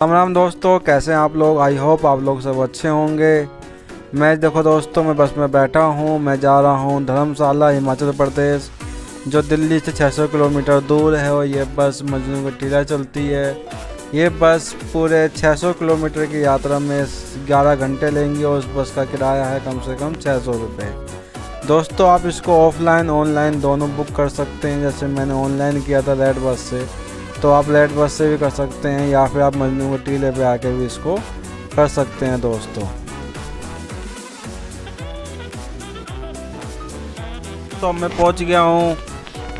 राम राम दोस्तों, कैसे हैं आप लोग। आई होप आप लोग सब अच्छे होंगे। मैं देखो दोस्तों, मैं बस में बैठा हूँ। मैं जा रहा हूँ धर्मशाला, हिमाचल प्रदेश, जो दिल्ली से 600 किलोमीटर दूर है। और ये बस मजनू का टीला चलती है। ये बस पूरे 600 किलोमीटर की यात्रा में 11 घंटे लेंगी और उस बस का किराया है कम से कम 600 रुपये। दोस्तों, आप इसको ऑफलाइन ऑनलाइन दोनों बुक कर सकते हैं। जैसे मैंने ऑनलाइन किया था रेड बस से, तो आप रेड बस से भी कर सकते हैं, या फिर आप मजनू के टीले पे आके भी इसको कर सकते हैं दोस्तों। तो मैं पहुंच गया हूं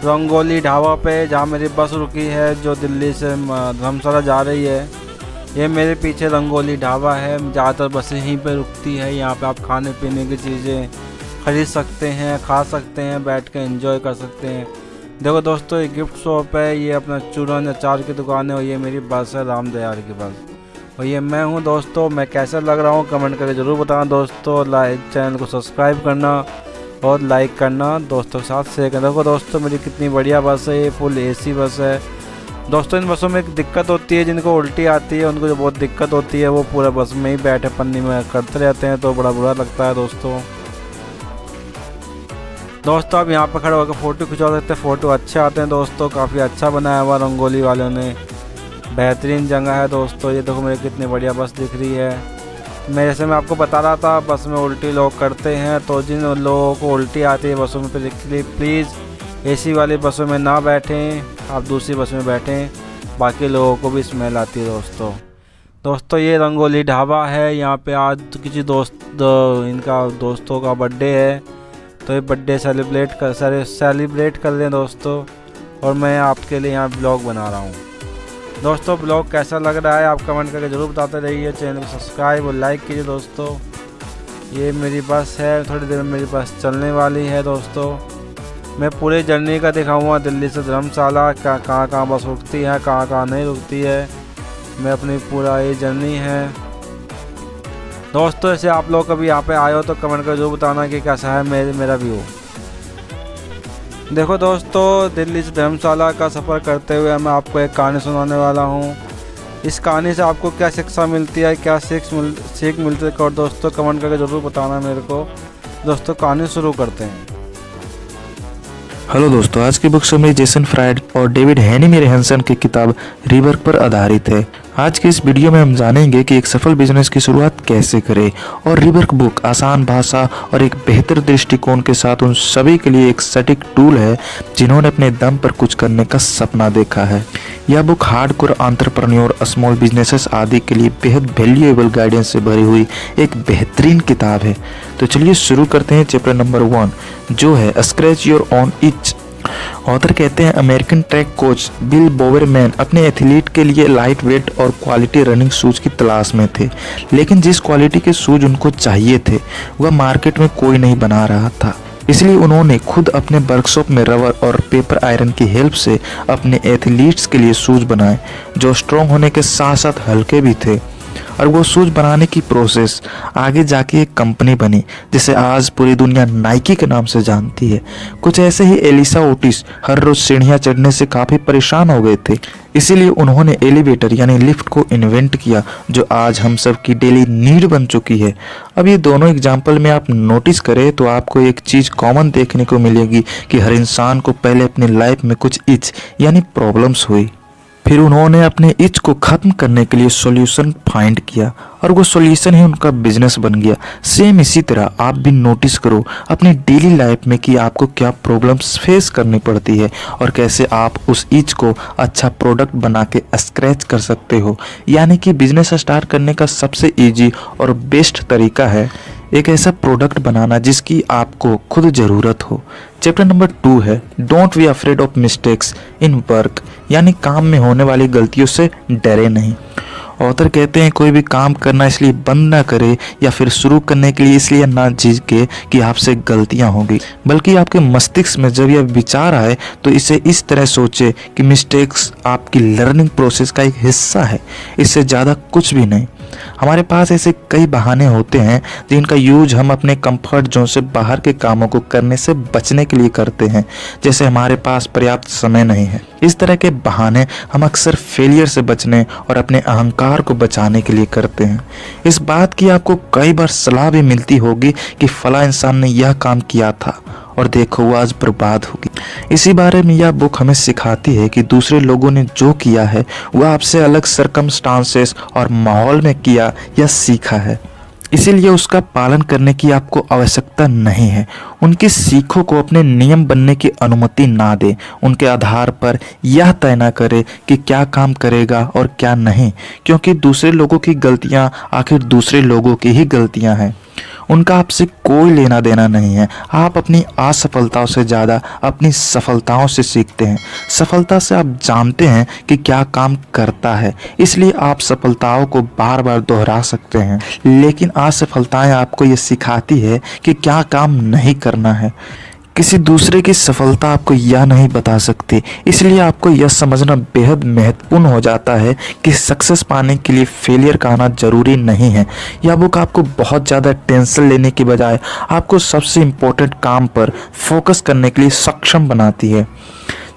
रंगोली ढाबा पे, जहां मेरी बस रुकी है जो दिल्ली से धर्मशाला जा रही है। ये मेरे पीछे रंगोली ढाबा है। ज़्यादातर बसें यहीं पे रुकती है। यहाँ पे आप खाने पीने की चीज़ें खरीद सकते हैं, खा सकते हैं, बैठ के एंजॉय कर सकते हैं। देखो दोस्तों, ये गिफ्ट शॉप है, ये अपना चूरन अचार की दुकान है, और ये मेरी बस है राम दयाल की बस। और ये मैं हूँ दोस्तों। मैं कैसा लग रहा हूँ कमेंट करके ज़रूर बताना दोस्तों। चैनल को सब्सक्राइब करना और लाइक करना, दोस्तों के साथ शेयर करना। देखो दोस्तों, मेरी कितनी बढ़िया बस है। ये फुल AC बस है दोस्तों। इन बसों में एक दिक्कत होती है, जिनको उल्टी आती है उनको जो बहुत दिक्कत होती है, वो पूरा बस में ही बैठे पन्नी में करते रहते हैं, तो बड़ा बुरा लगता है दोस्तों। आप यहाँ पर खड़े होकर फ़ोटो खिंचवा सकते हैं। फ़ोटो अच्छे आते हैं दोस्तों। काफ़ी अच्छा बनाया हुआ रंगोली वालों ने, बेहतरीन जगह है दोस्तों। ये देखो मेरी कितनी बढ़िया बस दिख रही है। मैं जैसे मैं आपको बता रहा था, बस में उल्टी लोग करते हैं, तो जिन लोगों को उल्टी आती है बसों में प्लीज़ AC वाली बसों में ना बैठें, आप दूसरी बस में बैठें। बाकी लोगों को भी स्मेल आती है दोस्तों। ये रंगोली ढाबा है। यहाँ पे आज किसी इनका दोस्तों का बर्थडे है, तो ये बर्थडे सेलिब्रेट कर रहे हैं दोस्तों। और मैं आपके लिए यहाँ ब्लॉग बना रहा हूँ दोस्तों। ब्लॉग कैसा लग रहा है आप कमेंट करके ज़रूर बताते रहिए। चैनल को सब्सक्राइब और लाइक कीजिए दोस्तों। ये मेरी बस है, थोड़ी देर में मेरी बस चलने वाली है दोस्तों। मैं पूरे जर्नी का दिखाऊंगा, दिल्ली से धर्मशाला कहाँ कहाँ बस रुकती है, कहाँ नहीं रुकती है। मैं अपनी पूरा ये जर्नी है दोस्तों। ऐसे आप लोग कभी यहाँ पे आए हो तो कमेंट कर जरूर बताना कि कैसा है मेरा व्यू। देखो दोस्तों, दिल्ली से धर्मशाला का सफ़र करते हुए मैं आपको एक कहानी सुनाने वाला हूँ। इस कहानी से आपको क्या शिक्षा मिलती है, क्या सीख मिलती है, और दोस्तों कमेंट करके ज़रूर बताना मेरे को। दोस्तों, कहानी शुरू करते हैं। हेलो दोस्तों, आज की बुक समरी जेसन फ्राइड और डेविड हेनी हैंसन की किताब रीवर्क पर आधारित है। आज की इस वीडियो में हम जानेंगे कि एक सफल बिजनेस की शुरुआत कैसे करें, और रीवर्क बुक आसान भाषा और एक बेहतर दृष्टिकोण के साथ उन सभी के लिए एक सटीक टूल है जिन्होंने अपने दम पर कुछ करने का सपना देखा है। यह book hardcore entrepreneur, small businesses आदि के लिए बेहद वैल्यूएबल गाइडेंस से भरी हुई एक बेहतरीन किताब है। तो चलिए शुरू करते हैं चैप्टर नंबर 1, जो है scratch your own etch. Author कहते हैं, अमेरिकन ट्रैक कोच बिल बोवेरमैन अपने एथलीट के लिए लाइट वेट और क्वालिटी रनिंग शूज की तलाश में थे, लेकिन जिस क्वालिटी के शूज उनको चाहिए थे वह मार्केट में कोई नहीं बना रहा था। इसलिए उन्होंने खुद अपने वर्कशॉप में रबर और पेपर आयरन की हेल्प से अपने एथलीट्स के लिए शूज बनाए, जो स्ट्रॉन्ग होने के साथ साथ हल्के भी थे। और वो शूज बनाने की प्रोसेस आगे जाके एक कंपनी बनी जिसे आज पूरी दुनिया नाइकी के नाम से जानती है। कुछ ऐसे ही एलिसा ओटिस हर रोज सीढ़ियां चढ़ने से काफी परेशान हो गए थे, इसीलिए उन्होंने एलिवेटर यानी लिफ्ट को इन्वेंट किया, जो आज हम सब की डेली नीड बन चुकी है। अब ये दोनों एग्जाम्पल में आप नोटिस करें तो आपको एक चीज कॉमन देखने को मिलेगी कि हर इंसान को पहले अपनी लाइफ में कुछ इच यानी प्रॉब्लम्स हुई, फिर उन्होंने अपने इच को खत्म करने के लिए सॉल्यूशन फाइंड किया, और वो सॉल्यूशन ही उनका बिजनेस बन गया। सेम इसी तरह आप भी नोटिस करो अपनी डेली लाइफ में कि आपको क्या प्रॉब्लम्स फेस करनी पड़ती है और कैसे आप उस इच को अच्छा प्रोडक्ट बना के स्क्रैच कर सकते हो। यानी कि बिजनेस स्टार्ट करने का सबसे इजी और बेस्ट तरीका है एक ऐसा प्रोडक्ट बनाना जिसकी आपको खुद ज़रूरत हो। चैप्टर नंबर 2 है, don't be afraid of mistakes in work, यानी काम में होने वाली गलतियों से डरे नहीं। ऑथर कहते हैं, कोई भी काम करना इसलिए बंद ना करे या फिर शुरू करने के लिए इसलिए ना झिझके कि आपसे गलतियां होंगी, बल्कि आपके मस्तिष्क में जब यह विचार आए तो इसे इस तरह सोचे कि मिस्टेक्स आपकी लर्निंग प्रोसेस का एक हिस्सा है, इससे ज़्यादा कुछ भी नहीं। हमारे पास ऐसे कई बहाने होते हैं जिनका यूज हम अपने कंफर्ट जोन से बाहर के कामों को करने से बचने के लिए करते हैं, जैसे हमारे पास पर्याप्त समय नहीं है। इस तरह के बहाने हम अक्सर फेलियर से बचने और अपने अहंकार परिवार को बचाने के लिए करते हैं। इस बात की आपको कई बार सलाह भी मिलती होगी कि फला इंसान ने यह काम किया था और देखो वो आज बर्बाद होगी। इसी बारे में यह बुक हमें सिखाती है कि दूसरे लोगों ने जो किया है वह आपसे अलग सरकमस्टांसेस और माहौल में किया या सीखा है, इसीलिए उसका पालन करने की आपको आवश्यकता नहीं है। उनकी सीखों को अपने नियम बनने की अनुमति ना दें। उनके आधार पर यह तय ना करें कि क्या काम करेगा और क्या नहीं, क्योंकि दूसरे लोगों की गलतियां आखिर दूसरे लोगों की ही गलतियां हैं। उनका आपसे कोई लेना देना नहीं है। आप अपनी असफलताओं से ज़्यादा अपनी सफलताओं से सीखते हैं। सफलता से आप जानते हैं कि क्या काम करता है, इसलिए आप सफलताओं को बार बार दोहरा सकते हैं। लेकिन असफलताएं आपको ये सिखाती है कि क्या काम नहीं करना है। किसी दूसरे की सफलता आपको यह नहीं बता सकती, इसलिए आपको यह समझना बेहद महत्वपूर्ण हो जाता है कि सक्सेस पाने के लिए फेलियर का आना जरूरी नहीं है। यह बुक आपको बहुत ज़्यादा टेंशन लेने की बजाय आपको सबसे इम्पोर्टेंट काम पर फोकस करने के लिए सक्षम बनाती है।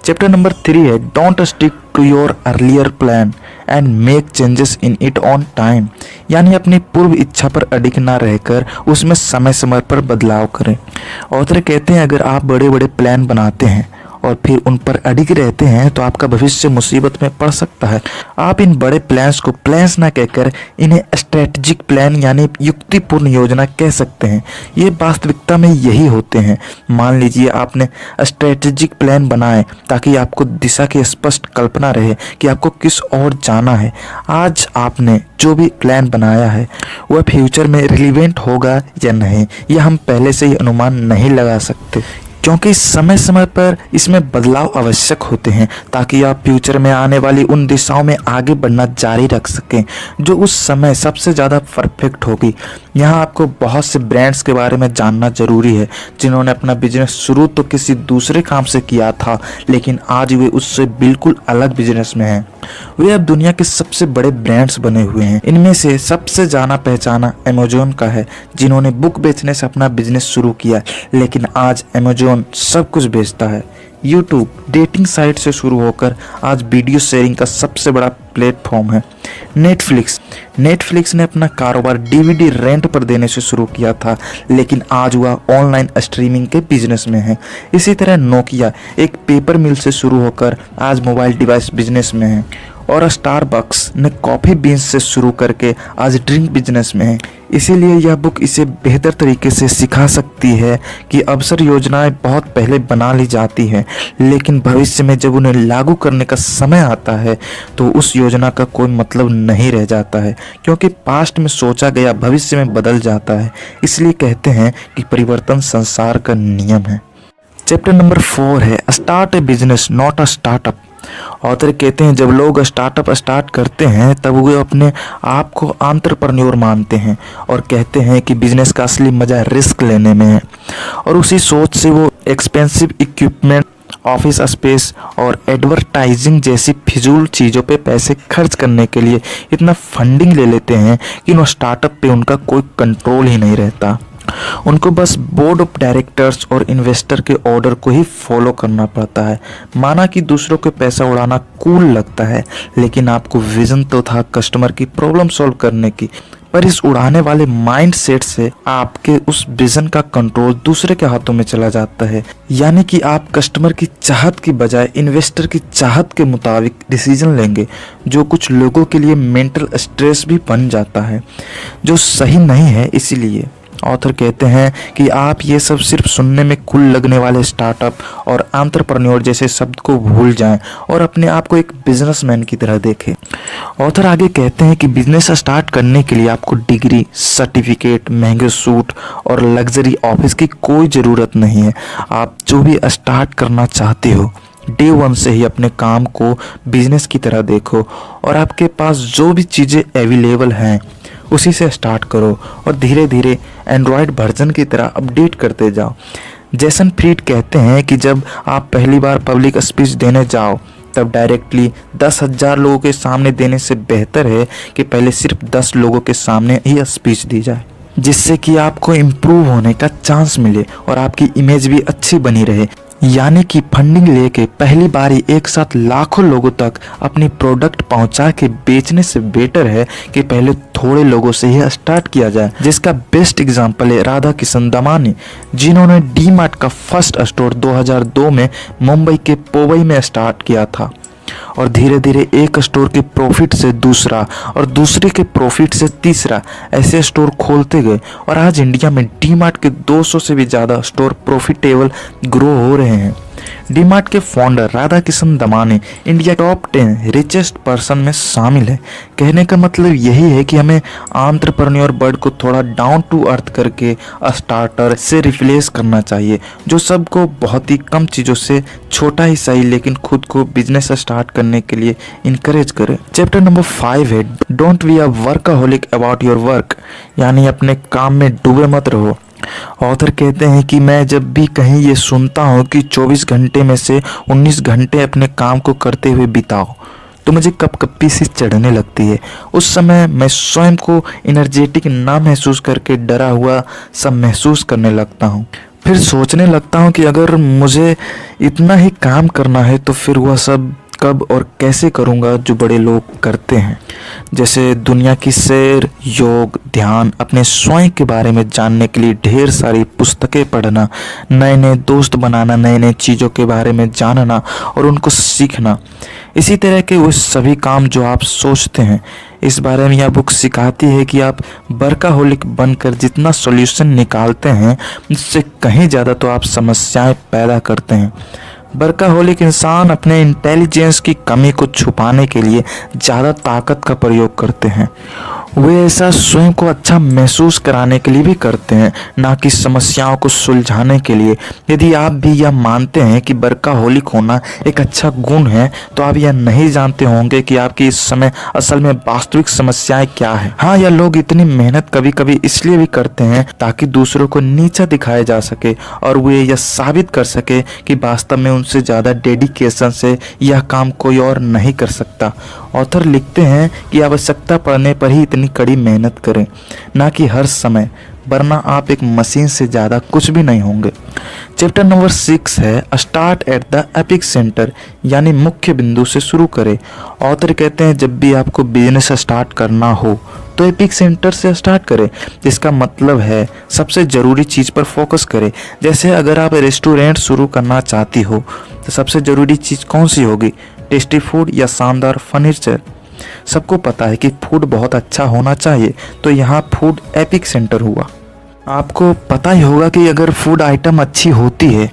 चैप्टर नंबर 3 है don't stick to your earlier plan and make changes in it on time, यानी अपनी पूर्व इच्छा पर अडिग ना रहकर उसमें समय समय पर बदलाव करें। ऑथर कहते हैं अगर आप बड़े बड़े प्लान बनाते हैं और फिर उन पर अडिग रहते हैं तो आपका भविष्य मुसीबत में पड़ सकता है। आप इन बड़े प्लान्स को प्लान्स ना कहकर इन्हें स्ट्रेटेजिक प्लान यानी युक्तिपूर्ण योजना कह सकते हैं। ये वास्तविकता में यही होते हैं। मान लीजिए आपने स्ट्रेटेजिक प्लान बनाए ताकि आपको दिशा की स्पष्ट कल्पना रहे कि आपको किस ओर जाना है। आज आपने जो भी प्लान बनाया है वह फ्यूचर में रिलीवेंट होगा या नहीं, यह हम पहले से ही अनुमान नहीं लगा सकते, क्योंकि समय समय पर इसमें बदलाव आवश्यक होते हैं ताकि आप फ्यूचर में आने वाली उन दिशाओं में आगे बढ़ना जारी रख सकें जो उस समय सबसे ज़्यादा परफेक्ट होगी। यहाँ आपको बहुत से ब्रांड्स के बारे में जानना जरूरी है जिन्होंने अपना बिजनेस शुरू तो किसी दूसरे काम से किया था, लेकिन आज वे उससे बिल्कुल अलग बिजनेस में हैं। वे अब दुनिया के सबसे बड़े ब्रांड्स बने हुए हैं। इनमें से सबसे जाना पहचाना अमेजोन का है, जिन्होंने बुक बेचने से अपना बिजनेस शुरू किया, लेकिन आज अमेजोन सब कुछ बेचता है। यूट्यूब डेटिंग साइट से शुरू होकर आज वीडियो शेयरिंग का सबसे बड़ा प्लेटफॉर्म है। नेटफ्लिक्स ने अपना कारोबार डीवीडी रेंट पर देने से शुरू किया था, लेकिन आज वह ऑनलाइन स्ट्रीमिंग के बिजनेस में है। इसी तरह नोकिया एक पेपर मिल से शुरू होकर आज मोबाइल डिवाइस बिजनेस में है, और स्टारबक्स ने कॉफ़ी बीन्स से शुरू करके आज ड्रिंक बिजनेस में है। इसीलिए यह बुक इसे बेहतर तरीके से सिखा सकती है कि अवसर योजनाएं बहुत पहले बना ली जाती हैं, लेकिन भविष्य में जब उन्हें लागू करने का समय आता है तो उस योजना का कोई मतलब नहीं रह जाता है, क्योंकि पास्ट में सोचा गया भविष्य में बदल जाता है। इसलिए कहते हैं कि परिवर्तन संसार का नियम है। चैप्टर नंबर 4 है start A business not a startup. Author कहते हैं जब लोग स्टार्टअप स्टार्ट करते हैं तब वे अपने आप को एंटरप्रेन्योर मानते हैं और कहते हैं कि बिजनेस का असली मजा रिस्क लेने में है, और उसी सोच से वो एक्सपेंसिव इक्विपमेंट, ऑफिस स्पेस और एडवर्टाइजिंग जैसी फिजूल चीज़ों पे पैसे खर्च करने के लिए इतना फंडिंग ले लेते हैं कि उन स्टार्टअप पे उनका कोई कंट्रोल ही नहीं रहता। उनको बस बोर्ड ऑफ डायरेक्टर्स और इन्वेस्टर के ऑर्डर को ही फॉलो करना पड़ता है। माना कि दूसरों के पैसा उड़ाना कूल लगता है, लेकिन आपको विजन तो था कस्टमर की प्रॉब्लम सॉल्व करने की, पर इस उड़ाने वाले माइंडसेट से आपके उस विजन का कंट्रोल दूसरे के हाथों में चला जाता है। यानी कि आप कस्टमर की चाहत की बजाय इन्वेस्टर की चाहत के मुताबिक डिसीजन लेंगे, जो कुछ लोगों के लिए मेंटल स्ट्रेस भी बन जाता है, जो सही नहीं है। इसीलिए ऑथर कहते हैं कि आप ये सब सिर्फ सुनने में कूल लगने वाले स्टार्टअप और एंटरप्रेन्योर जैसे शब्द को भूल जाएं और अपने आप को एक बिजनेसमैन की तरह देखें। ऑथर आगे कहते हैं कि बिजनेस स्टार्ट करने के लिए आपको डिग्री, सर्टिफिकेट, महंगे सूट और लग्जरी ऑफिस की कोई ज़रूरत नहीं है। आप जो भी स्टार्ट करना चाहते हो डे 1 से ही अपने काम को बिजनेस की तरह देखो, और आपके पास जो भी चीज़ें अवेलेबल हैं उसी से स्टार्ट करो और धीरे धीरे एंड्रॉयड वर्जन की तरह अपडेट करते जाओ। जेसन फ्रीड कहते हैं कि जब आप पहली बार पब्लिक स्पीच देने जाओ तब डायरेक्टली 10,000 लोगों के सामने देने से बेहतर है कि पहले सिर्फ 10 लोगों के सामने ही स्पीच दी जाए, जिससे कि आपको इम्प्रूव होने का चांस मिले और आपकी इमेज भी अच्छी बनी रहे। यानी कि फंडिंग लेके पहली बारी एक साथ लाखों लोगों तक अपनी प्रोडक्ट पहुंचा के बेचने से बेटर है कि पहले थोड़े लोगों से ही स्टार्ट किया जाए, जिसका बेस्ट एग्जांपल है राधा किशन दमानी, जिन्होंने डी मार्ट का फर्स्ट स्टोर 2002 में मुंबई के पोवई में स्टार्ट किया था और धीरे धीरे एक स्टोर के प्रॉफिट से दूसरा और दूसरे के प्रॉफिट से तीसरा ऐसे स्टोर खोलते गए और आज इंडिया में डी मार्ट के 200 से भी ज़्यादा स्टोर प्रॉफिटेबल ग्रो हो रहे हैं। डी मार्ट के founder Radha Kishan Damani India top 10 richest person में शामिल है। कहने का मतलब यही है कि हमें एंटरप्रेन्योर वर्ड को थोड़ा डाउन टू अर्थ करके स्टार्टर से रिप्लेस करना चाहिए, जो सबको बहुत ही कम चीज़ों से छोटा ही सही लेकिन खुद को बिजनेस स्टार्ट करने के लिए इनकरेज करे। चैप्टर नंबर 5 है don't be a workaholic about your work, यानी अपने काम में डूबे मत रहो। ऑथर कहते हैं कि मैं जब भी कहीं ये सुनता हूँ कि 24 घंटे में से 19 घंटे अपने काम को करते हुए बिताओ तो मुझे कपकपी सी चढ़ने लगती है। उस समय मैं स्वयं को एनर्जेटिक ना महसूस करके डरा हुआ सब महसूस करने लगता हूँ। फिर सोचने लगता हूँ कि अगर मुझे इतना ही काम करना है तो फिर वह सब कब और कैसे करूँगा जो बड़े लोग करते हैं, जैसे दुनिया की सैर, योग, ध्यान, अपने स्वयं के बारे में जानने के लिए ढेर सारी पुस्तकें पढ़ना, नए नए दोस्त बनाना, नए नए चीज़ों के बारे में जानना और उनको सीखना। इसी तरह के वो सभी काम जो आप सोचते हैं, इस बारे में यह बुक सिखाती है कि आप वर्कaholic बनकर जितना सॉल्यूशन निकालते हैं उससे कहीं ज़्यादा तो आप समस्याएं पैदा करते हैं। वर्कaholic इंसान अपने इंटेलिजेंस की कमी को छुपाने के लिए ज़्यादा ताकत का प्रयोग करते हैं। वे ऐसा स्वयं को अच्छा महसूस कराने के लिए भी करते हैं, ना कि समस्याओं को सुलझाने के लिए। यदि आप भी यह मानते हैं कि वर्कaholic होना एक अच्छा गुण है तो आप यह नहीं जानते होंगे कि आपकी इस समय असल में वास्तविक समस्याएं क्या है। हाँ, यह लोग इतनी मेहनत कभी कभी इसलिए भी करते हैं ताकि दूसरों को नीचा दिखाया जा सके और वे यह साबित कर सके कि वास्तव में उनसे ज़्यादा डेडिकेशन से यह काम कोई और नहीं कर सकता। ऑथर लिखते हैं कि आवश्यकता पड़ने पर ही इतनी कड़ी मेहनत करें, ना कि हर समय, वरना आप एक मशीन से ज़्यादा कुछ भी नहीं होंगे। चैप्टर नंबर 6 है start at the epic centre, यानी मुख्य बिंदु से शुरू करें। ऑथर कहते हैं जब भी आपको बिजनेस स्टार्ट करना हो तो एपिक सेंटर से स्टार्ट करें, जिसका मतलब है सबसे ज़रूरी चीज़ पर फोकस करें। जैसे अगर आप रेस्टोरेंट शुरू करना चाहती हो तो सबसे ज़रूरी चीज़ कौन सी होगी, टेस्टी फूड या शानदार फर्नीचर? सबको पता है कि फूड बहुत अच्छा होना चाहिए, तो यहाँ फूड एपिक सेंटर हुआ। आपको पता ही होगा कि अगर फूड आइटम अच्छी होती है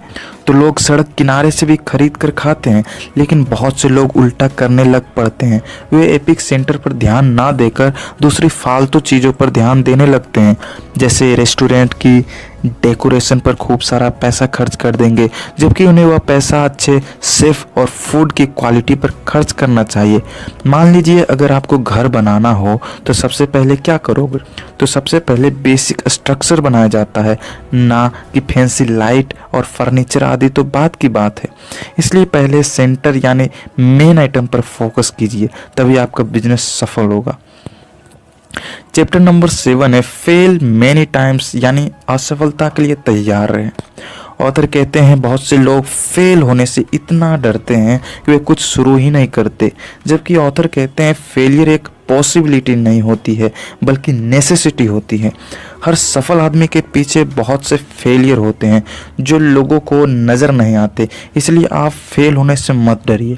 तो लोग सड़क किनारे से भी खरीद कर खाते हैं, लेकिन बहुत से लोग उल्टा करने लग पड़ते हैं। वे एपिक सेंटर पर ध्यान ना देकर दूसरी फालतू चीज़ों पर ध्यान देने लगते हैं, जैसे रेस्टोरेंट की डेकोरेशन पर खूब सारा पैसा खर्च कर देंगे, जबकि उन्हें वह पैसा अच्छे शेफ और फूड की क्वालिटी पर खर्च करना चाहिए। मान लीजिए अगर आपको घर बनाना हो तो सबसे पहले क्या करोगे? तो सबसे पहले बेसिक स्ट्रक्चर बनाया जाता है, ना कि फैंसी लाइट और फर्नीचर आदि तो बात की बात है। इसलिए पहले सेंटर यानी मेन आइटम पर फोकस कीजिए, तभी आपका बिजनेस सफल होगा। चैप्टर नंबर 7 है फेल मैनी टाइम्स, यानी असफलता के लिए तैयार रहें। ऑथर कहते हैं बहुत से लोग फेल होने से इतना डरते हैं कि वे कुछ शुरू ही नहीं करते, जबकि ऑथर कहते हैं फेलियर एक पॉसिबिलिटी नहीं होती है बल्कि नेसेसिटी होती है। हर सफल आदमी के पीछे बहुत से फेलियर होते हैं जो लोगों को नज़र नहीं आते, इसलिए आप फेल होने से मत डरिए,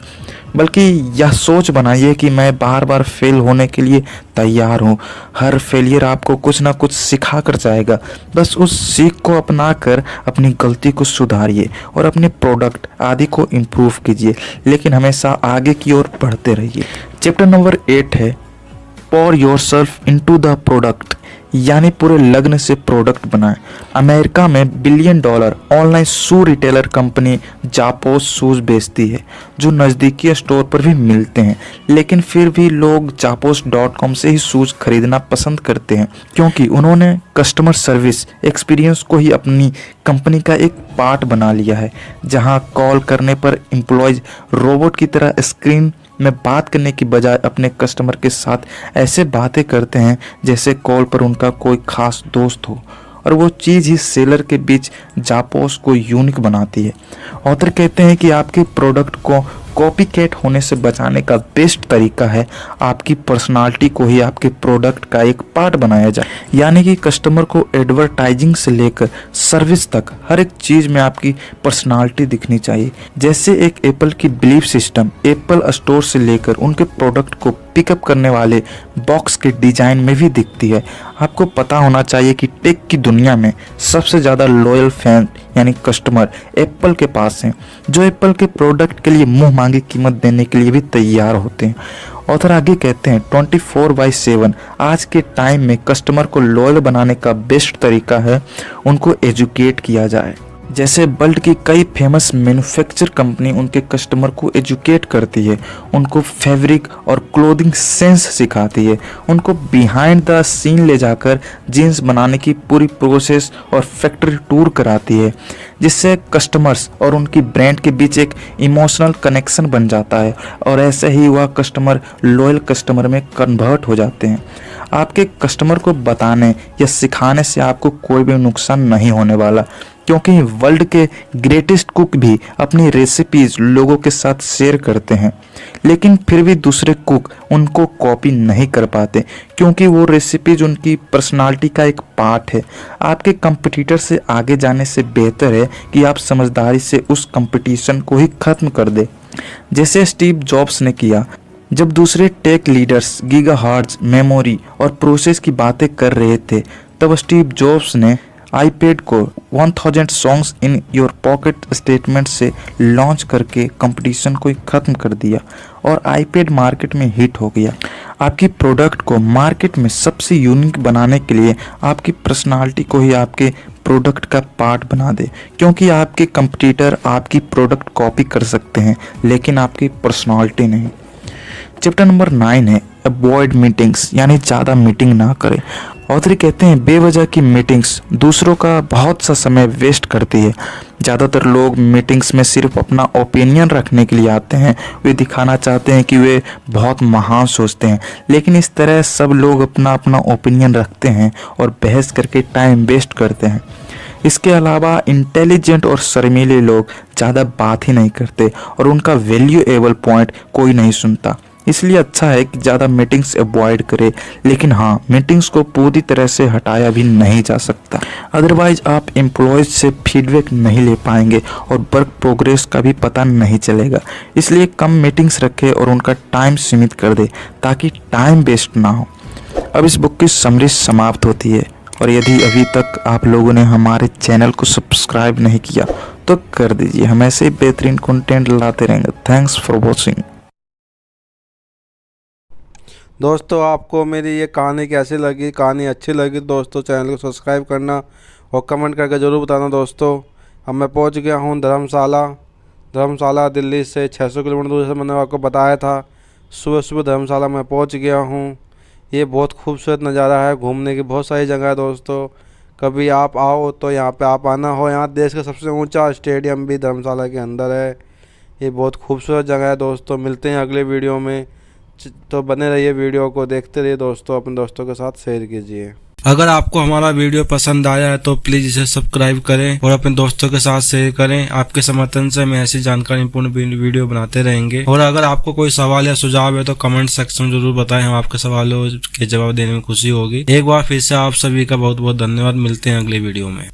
बल्कि यह सोच बनाइए कि मैं बार बार फेल होने के लिए तैयार हूँ। हर फेलियर आपको कुछ ना कुछ सिखा कर जाएगा, बस उस सीख को अपना कर अपनी गलती को सुधारिए और अपने प्रोडक्ट आदि को इम्प्रूव कीजिए, लेकिन हमेशा आगे की ओर बढ़ते रहिए। चैप्टर नंबर 8 है pour yourself into the product, यानी पूरे लगन से प्रोडक्ट बनाएं। अमेरिका में $1 बिलियन ऑनलाइन शू रिटेलर कंपनी जापोस शूज़ बेचती है, जो नज़दीकी स्टोर पर भी मिलते हैं, लेकिन फिर भी लोग जापोस.com से ही शूज़ खरीदना पसंद करते हैं, क्योंकि उन्होंने कस्टमर सर्विस एक्सपीरियंस को ही अपनी कंपनी का एक पार्ट बना लिया है, जहां कॉल करने पर एम्प्लॉयज रोबोट की तरह स्क्रीन में बात करने की बजाय अपने कस्टमर के साथ ऐसे बातें करते हैं जैसे कॉल पर उनका कोई खास दोस्त हो। और वो चीज़ ही सेलर के बीच जापोस को यूनिक बनाती है। ऑथर कहते हैं कि आपके प्रोडक्ट को कॉपी कैट होने से बचाने का बेस्ट तरीका है आपकी पर्सनालिटी को ही आपके प्रोडक्ट का एक पार्ट बनाया जाए, यानी कि कस्टमर को एडवर्टाइजिंग से लेकर सर्विस तक हर एक चीज़ में आपकी पर्सनालिटी दिखनी चाहिए। जैसे एक एप्पल की बिलीफ सिस्टम एप्पल स्टोर से लेकर उनके प्रोडक्ट को पिकअप करने वाले बॉक्स के डिजाइन में भी दिखती है। आपको पता होना चाहिए कि टेक की दुनिया में सबसे ज़्यादा लॉयल फैन यानी कस्टमर एप्पल के पास हैं, जो एप्पल के प्रोडक्ट के लिए मुंह मांगी कीमत देने के लिए भी तैयार होते हैं। ऑथर आगे कहते हैं 24/7 आज के टाइम में कस्टमर को लॉयल बनाने का बेस्ट तरीका है उनको एजुकेट किया जाए। जैसे वर्ल्ड की कई फेमस मैन्युफैक्चर कंपनी उनके कस्टमर को एजुकेट करती है, उनको फैब्रिक और क्लोथिंग सेंस सिखाती है, उनको बिहाइंड द सीन ले जाकर जीन्स बनाने की पूरी प्रोसेस और फैक्ट्री टूर कराती है, जिससे कस्टमर्स और उनकी ब्रांड के बीच एक इमोशनल कनेक्शन बन जाता है और ऐसे ही वह कस्टमर लॉयल कस्टमर में कन्वर्ट हो जाते हैं। आपके कस्टमर को बताने या सिखाने से आपको कोई भी नुकसान नहीं होने वाला, क्योंकि वर्ल्ड के ग्रेटेस्ट कुक भी अपनी रेसिपीज लोगों के साथ शेयर करते हैं, लेकिन फिर भी दूसरे कुक उनको कॉपी नहीं कर पाते, क्योंकि वो रेसिपीज उनकी पर्सनालिटी का एक पार्ट है। आपके कंपटीटर से आगे जाने से बेहतर है कि आप समझदारी से उस कंपटीशन को ही खत्म कर दे, जैसे स्टीव जॉब्स ने किया। जब दूसरे टेक लीडर्स गीगाहर्ट्ज, मेमोरी और प्रोसेस की बातें कर रहे थे, तब स्टीव जॉब्स ने आईपैड को 1000 songs in your pocket statement से लॉन्च करके कंपटीशन को ही खत्म कर दिया और आईपैड मार्केट में हिट हो गया। आपकी प्रोडक्ट को मार्केट में सबसे यूनिक बनाने के लिए आपकी पर्सनालिटी को ही आपके प्रोडक्ट का पार्ट बना दे, क्योंकि आपके कंपटीटर आपकी प्रोडक्ट कॉपी कर सकते हैं लेकिन आपकी पर्सनालिटी नहीं। चैप्टर नंबर 9 है अवॉइड मीटिंग्स, यानी ज़्यादा मीटिंग ना करें। ऑथर कहते हैं बेवजह की मीटिंग्स दूसरों का बहुत सा समय वेस्ट करती है। ज़्यादातर लोग मीटिंग्स में सिर्फ अपना ओपिनियन रखने के लिए आते हैं, वे दिखाना चाहते हैं कि वे बहुत महान सोचते हैं, लेकिन इस तरह सब लोग अपना अपना ओपिनियन रखते हैं और बहस करके टाइम वेस्ट करते हैं। इसके अलावा इंटेलिजेंट और शर्मीले लोग ज़्यादा बात ही नहीं करते और उनका वैल्यूएबल पॉइंट कोई नहीं सुनता। इसलिए अच्छा है कि ज़्यादा मीटिंग्स अवॉइड करें, लेकिन हाँ, मीटिंग्स को पूरी तरह से हटाया भी नहीं जा सकता, अदरवाइज आप एम्प्लॉयज़ से फीडबैक नहीं ले पाएंगे और वर्क प्रोग्रेस का भी पता नहीं चलेगा। इसलिए कम मीटिंग्स रखें और उनका टाइम सीमित कर दें ताकि टाइम वेस्ट ना हो। अब इस बुक की समरी समाप्त होती है, और यदि अभी तक आप लोगों ने हमारे चैनल को सब्सक्राइब नहीं किया तो कर दीजिए। हम ऐसे बेहतरीन कंटेंट लाते रहेंगे। Thanks for watching. दोस्तों, आपको मेरी ये कहानी कैसी लगी? कहानी अच्छी लगी दोस्तों, चैनल को सब्सक्राइब करना और कमेंट करके ज़रूर बताना दोस्तों। अब मैं पहुंच गया हूं धर्मशाला दिल्ली से 600 किलोमीटर दूर से मैंने आपको बताया था। सुबह सुबह धर्मशाला में पहुंच गया हूं। ये बहुत खूबसूरत नज़ारा है, घूमने की बहुत सारी जगह है दोस्तों। कभी आप आओ तो यहाँ पे आप आना हो। यहाँ देश का सबसे ऊँचा स्टेडियम भी धर्मशाला के अंदर है। ये बहुत खूबसूरत जगह है दोस्तों। मिलते हैं अगले वीडियो में, तो बने रहिए, वीडियो को देखते रहिए दोस्तों, अपने दोस्तों के साथ शेयर कीजिए। अगर आपको हमारा वीडियो पसंद आया है तो प्लीज़ इसे सब्सक्राइब करें और अपने दोस्तों के साथ शेयर करें। आपके समर्थन से मैं ऐसी जानकारीपूर्ण वीडियो बनाते रहेंगे। और अगर आपको कोई सवाल या सुझाव है तो कमेंट सेक्शन में जरूर बताएं, हम आपके सवालों के जवाब देने में खुशी होगी। एक बार फिर से आप सभी का बहुत बहुत धन्यवाद। मिलते हैं अगले वीडियो में।